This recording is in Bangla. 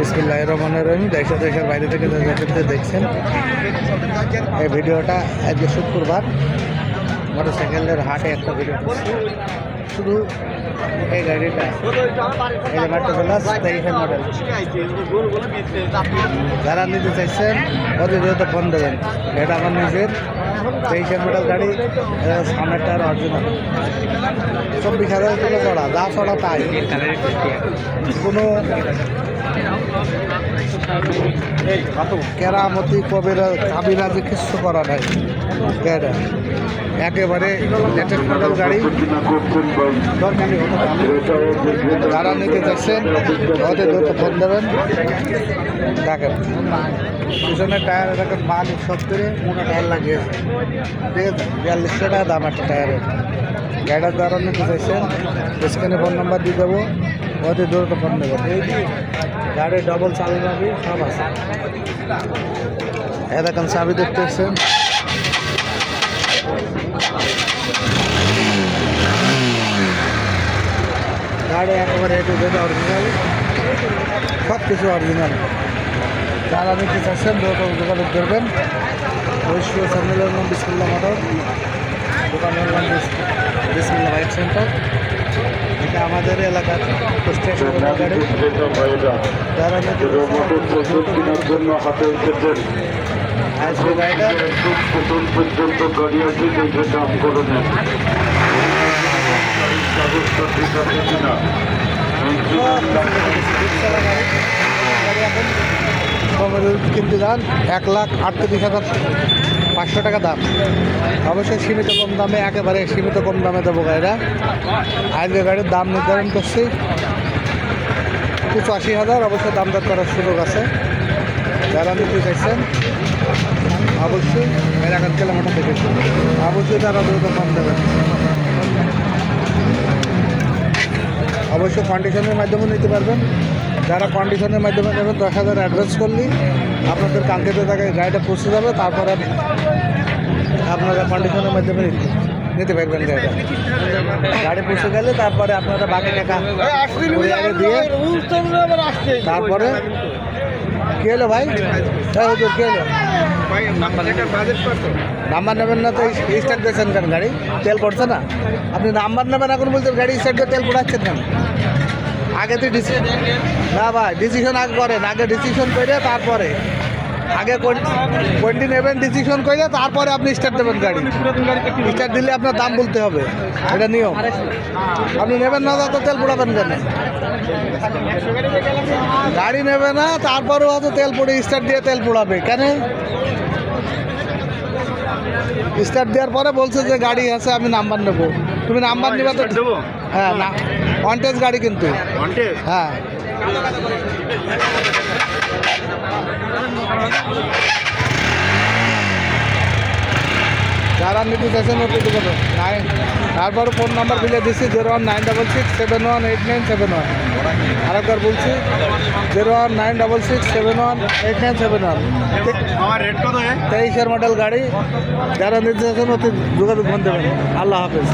বিসমিল্লাহির রহমানির রহিম। দেশের বাইরে থেকে যেখানে দেখছেন এই ভিডিওটা আজকে শুক্রবার মোটরসাইকেলের হাটে একটা ভিডিও করছি। শুধু এই গাড়িটা এই যে মাত্র প্লাস 23 মডেল, যারা নিতে চাইছেন ওদের যেহেতু ফোন দেবেন। এটা আমার নিজের 23 মডেল গাড়ি, সামনেরটার অরিজিনাল 24,000 কিলো চড়া, যা চড়া তাই, কোনো কেরামতি কাবিরাজি কিছু করা নাই। একেবারে লেটেস্ট মডেল গাড়ি। যারা নিতে চাচ্ছেন ওদের দ্রুত ফোন দেবেন। দেখেন পিছনের টায়ার দেখেন মালিক সত্তরে মোটা টায়ার লাগিয়েছে, ঠিক আছে, 4200 টাকা দাম একটা টায়ারের। গাড়িটা যারা নিতে চাইছেন স্ক্রিনে ফোন নাম্বার দিয়ে দেবো, ওদের দ্রুত ফোন দেবেন। গাড়ির ডবল চাবি সব আছে। দেখেন চাবি দেখতে এসছেন, গাড়ি একেবারে অরিজিনাল, সব কিছু অরিজিনাল। যারা নিতে চাচ্ছেন যোগাযোগ করবেন। ঐশ্বর্য চ্যানেলের নাম বিসমিল্লাহ মোটর, দোকানের নাম বিসমিল্লাহ বাইক সেন্টার। এটা আমাদের এলাকার স্টেশন গাড়ি। যারা নিতে আসবে গাড়িটা পর্যন্ত গাড়ি আছে, দাম করে নেন। কিনতে যান 1,38,500 টাকা দাম। অবশ্যই সীমিত কম দামে, একেবারে সীমিত কম দামে দেবো গাড়িটা। আজকে গাড়ির দাম নির্ধারণ করছি 85,000। অবশ্যই দাম দর করার সুযোগ আছে। যারা নিতে চাইছেন অবশ্যই এলাকার কিলোমিটার দেখেছেন, অবশ্যই তারা দ্রুত কম দেবেন। অবশ্যই কন্ডিশনের মাধ্যমে নিতে পারবেন। যারা কন্ডিশনের মাধ্যমে নেবেন 10,000 অ্যাডভান্স করলে আপনাদের কাঙ্ক্ষিত জায়গায় গাড়িটা পৌঁছে যাবে। তারপরে আপনারা কন্ডিশনের মাধ্যমে নিতে পারবেন গাড়িটা। গাড়ি পৌঁছে গেলে তারপরে আপনারা বাকি টাকা দিয়ে তারপরে কে এলো ভাই, হুজুর কে এলো? নাম্বার নেবেন না তো স্টার্ট দিয়েছেন কেন? গাড়ি তেল পড়ছে না, আপনি নাম্বার নেবেন এখন বলছেন গাড়ি স্টার্ট দিয়ে তেল পড়াচ্ছেন কেন? আগে তো না ভাই, ডিসিশন আগে করেন, আগে ডিসিশন করে তারপরে আগে কোনটি নেবেন ডিসিশন করে তারপরে আপনি স্টার্ট দেবেন। গাড়ি স্টার্ট দিলে আপনার দাম বলতে হবে, এটা নিয়ম। আপনি নেবেন না তো তেল পোড়াবেন কেন? গাড়ি নেবে না তারপরেও হয়তো তেল পড়ে স্টার্ট দিয়ে তেল পোড়াবে কেন? স্টার্ট দেওয়ার পরে বলছে যে গাড়ি আছে আমি নাম্বার নেবো, তুমি নাম্বার নেবে তো? হ্যাঁ, না কন্টেস্ট গাড়ি কিন্তু। হ্যাঁ, যারা নিতে চাইছেন ওটি দেবেন। তারপর ফোন নাম্বার দিলে দিচ্ছি 01966718971। আরেকবার বলছি 01966718971। 23 মডেল গাড়ি। যারা নিতে চাইছেন ওটি যোগাযোগ ফোন দেবেন। আল্লাহ হাফেজ।